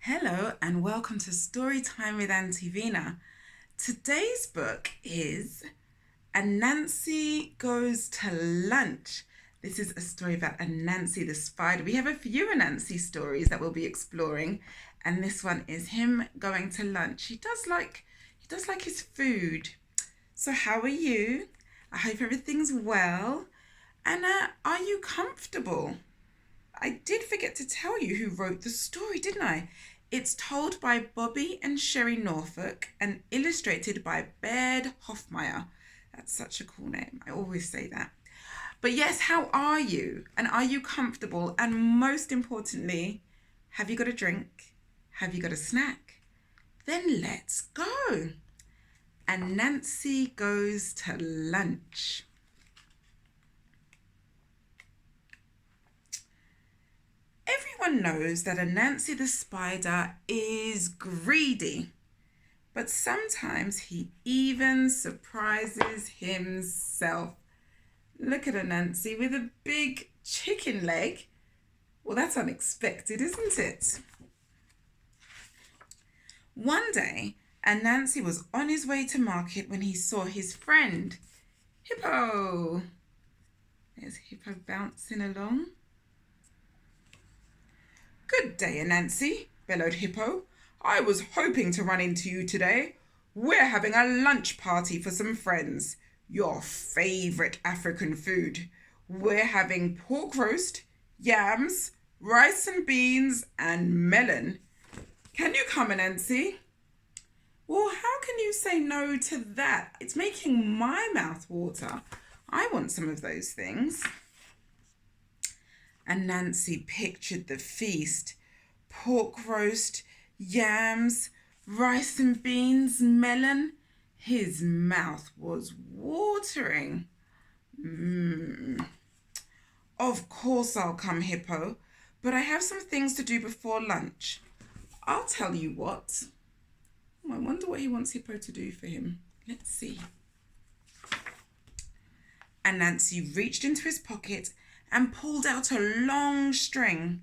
Hello and welcome to Storytime with Auntie Vina. Today's book is Anansi Goes to Lunch. This is a story about Anansi the spider. We have a few Anansi stories that we'll be exploring, and this one is him going to lunch. He does like his food. So how are you? I hope everything's well. And are you comfortable? I did forget to tell you who wrote the story, didn't I? It's told by Bobby and Sherry Norfolk and illustrated by Baird Hoffmeyer. That's such a cool name. I always say that. But yes, how are you? And are you comfortable? And most importantly, have you got a drink? Have you got a snack? Then let's go. Anansi goes to lunch. Everyone knows that Anansi the spider is greedy, but sometimes he even surprises himself. Look at Anansi with a big chicken leg. Well, that's unexpected, isn't it? One day, Anansi was on his way to market when he saw his friend, Hippo. There's Hippo bouncing along. Good day, Anansi, bellowed Hippo. I was hoping to run into you today. We're having a lunch party for some friends. Your favourite African food. We're having pork roast, yams, rice and beans, and melon. Can you come, Anansi? Well, how can you say no to that? It's making my mouth water. I want some of those things. Anansi pictured the feast. Pork roast, yams, rice and beans, melon. His mouth was watering. Of course I'll come, Hippo, but I have some things to do before lunch. I'll tell you what. I wonder what he wants Hippo to do for him. Let's see. Anansi reached into his pocket and pulled out a long string.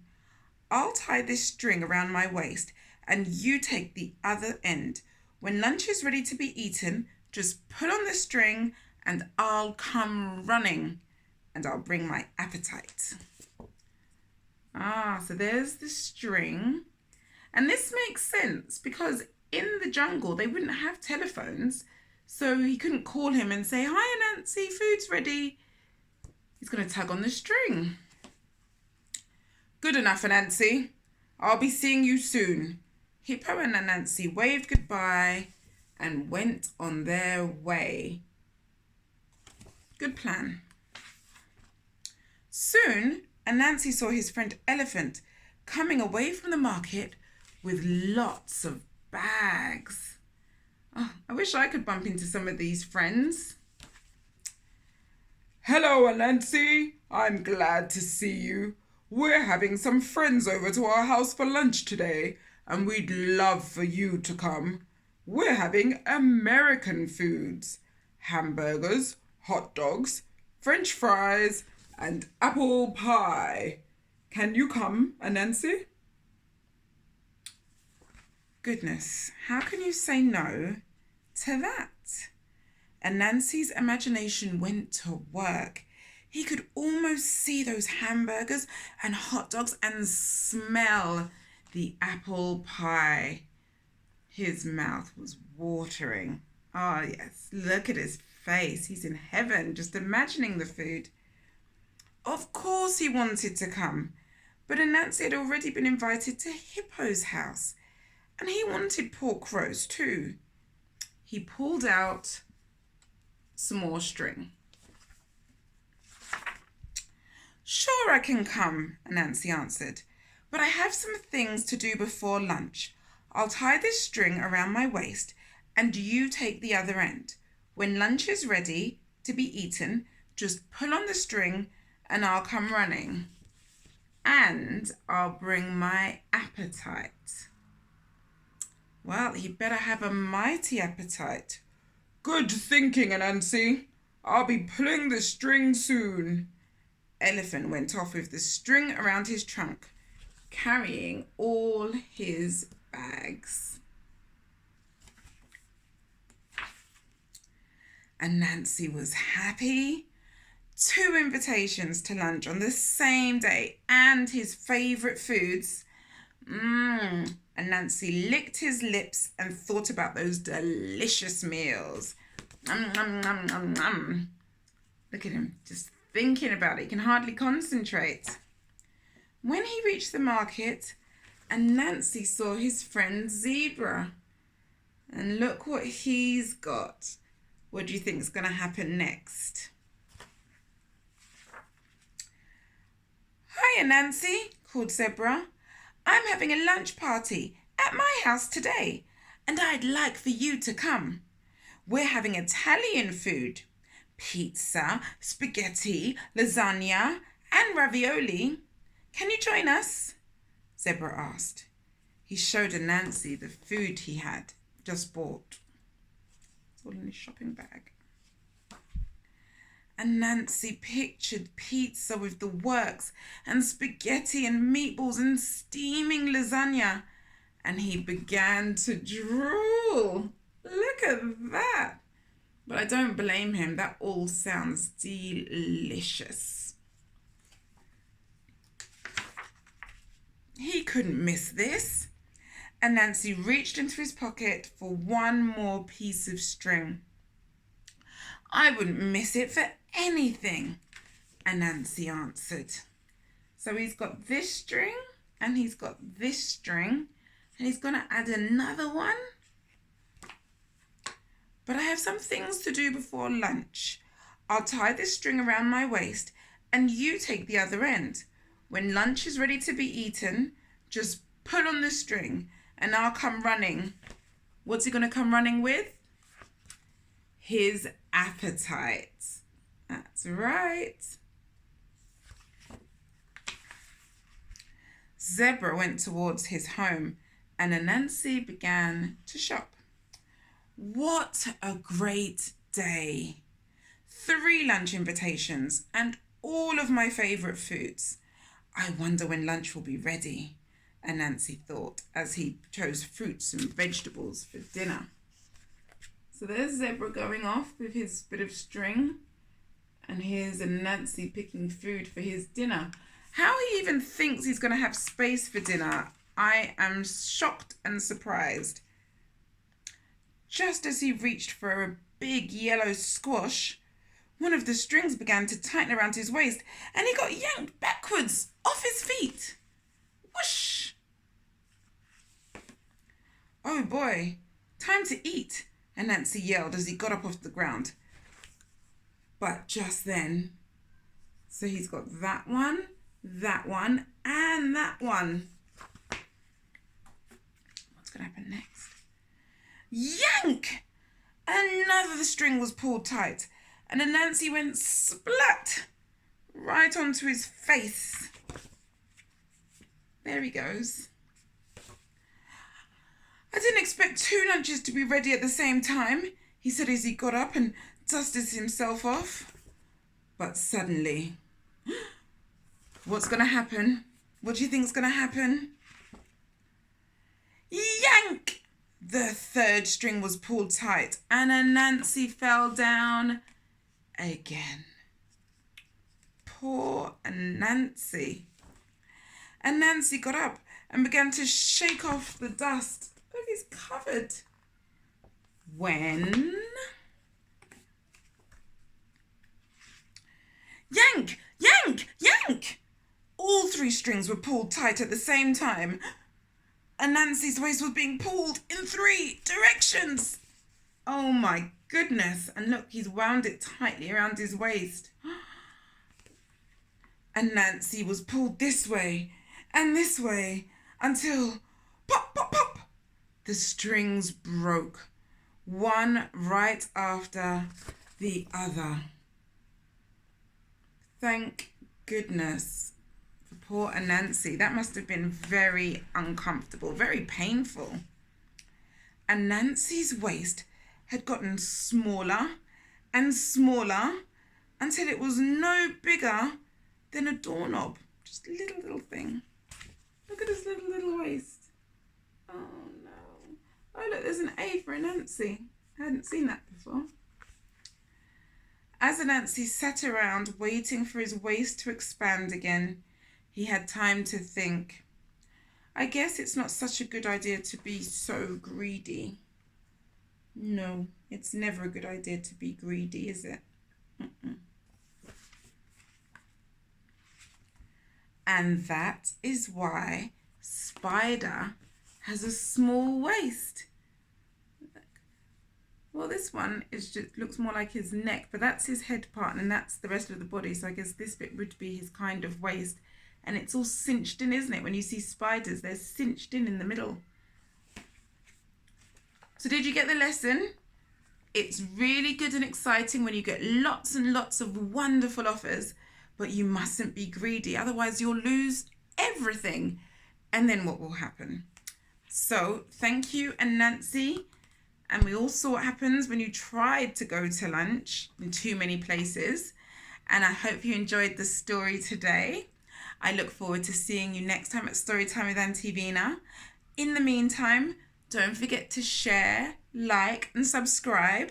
I'll tie this string around my waist and you take the other end. When lunch is ready to be eaten, just pull on the string and I'll come running and I'll bring my appetite. So there's the string. And this makes sense because in the jungle they wouldn't have telephones, so he couldn't call him and say, "Hi Anansi, food's ready." He's going to tug on the string. Good enough, Anansi. I'll be seeing you soon. Hippo and Anansi waved goodbye and went on their way. Good plan. Soon, Anansi saw his friend Elephant coming away from the market with lots of bags. I wish I could bump into some of these friends. Hello, Anansi. I'm glad to see you. We're having some friends over to our house for lunch today, and we'd love for you to come. We're having American foods. Hamburgers, hot dogs, French fries, and apple pie. Can you come, Anansi? Goodness, how can you say no to that? Anansi's imagination went to work. He could almost see those hamburgers and hot dogs and smell the apple pie. His mouth was watering. Oh yes, look at his face. He's in heaven just imagining the food. Of course he wanted to come, but Anansi had already been invited to Hippo's house and he wanted pork roast too. He pulled out some more string. Sure, I can come, Anansi answered, but I have some things to do before lunch. I'll tie this string around my waist and you take the other end. When lunch is ready to be eaten, just pull on the string and I'll come running. And I'll bring my appetite. Well, he better have a mighty appetite. Good thinking, Anansi. I'll be pulling the string soon. Elephant went off with the string around his trunk. carrying all his bags. Anansi was happy. 2 invitations to lunch on the same day and his favourite foods. Anansi licked his lips and thought about those delicious meals. Look at him, just thinking about it. He can hardly concentrate. When he reached the market, Anansi saw his friend Zebra. And look what he's got. What do you think is going to happen next? Hi, Anansi, called Zebra. I'm having a lunch party at my house today, and I'd like for you to come. We're having Italian food. Pizza, spaghetti, lasagna, and ravioli. Can you join us? Zebra asked. He showed Anansi the food he had just bought. It's all in his shopping bag. Anansi pictured pizza with the works and spaghetti and meatballs and steaming lasagna, and he began to drool. Look at that. But I don't blame him. That all sounds delicious. He couldn't miss this. Anansi reached into his pocket for one more piece of string. I wouldn't miss it for anything, Anansi answered. So he's got this string and he's got this string and he's going to add another one. But I have some things to do before lunch. I'll tie this string around my waist and you take the other end. When lunch is ready to be eaten, just pull on the string and I'll come running. What's he going to come running with? His appetite. That's right. Zebra went towards his home and Anansi began to shop. What a great day. 3 lunch invitations and all of my favourite foods. I wonder when lunch will be ready, Anansi thought as he chose fruits and vegetables for dinner. So there's Zebra going off with his bit of string, and here's Anansi picking food for his dinner. How he even thinks he's going to have space for dinner, I am shocked and surprised. Just as he reached for a big yellow squash, one of the strings began to tighten around his waist, and he got yanked backwards off his feet. Whoosh! Oh boy, time to eat, Anansi yelled as he got up off the ground. But just then, so he's got that one, and that one. What's going to happen next? Yank! Another string was pulled tight, and Anansi went splat right onto his face. There he goes. I didn't expect 2 lunches to be ready at the same time, he said as he got up and dusted himself off. But suddenly, what's going to happen? What do you think's going to happen? Yank! The 3rd string was pulled tight and Anansi fell down again. Poor Anansi. Anansi got up and began to shake off the dust. Look, he's covered. When... Yank! Yank! Yank! All 3 strings were pulled tight at the same time. Anansi's waist was being pulled in 3 directions. Oh my goodness. And look, he's wound it tightly around his waist. Anansi was pulled this way and this way until pop, pop, pop. The strings broke, one right after the other. Thank goodness. Poor Anansi, that must have been very uncomfortable, very painful. Anansi's waist had gotten smaller and smaller until it was no bigger than a doorknob. Just a little thing. Look at his little waist. Oh no. Oh look, there's an A for Anansi. I hadn't seen that before. As Anansi sat around waiting for his waist to expand again, he had time to think. I guess it's not such a good idea to be so greedy. No, it's never a good idea to be greedy, is it? And that is why Spider has a small waist. Well, this one is just looks more like his neck, but that's his head part and that's the rest of the body. So I guess this bit would be his kind of waist. And it's all cinched in, isn't it? When you see spiders, they're cinched in the middle. So did you get the lesson? It's really good and exciting when you get lots and lots of wonderful offers, but you mustn't be greedy. Otherwise, you'll lose everything. And then what will happen? So thank you, Anansi. And we all saw what happens when you tried to go to lunch in too many places. And I hope you enjoyed the story today. I look forward to seeing you next time at Storytime with Auntie Vina. In the meantime, don't forget to share, like, and subscribe.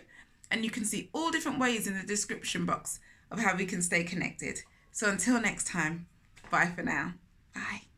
And you can see all different ways in the description box of how we can stay connected. So until next time, bye for now. Bye.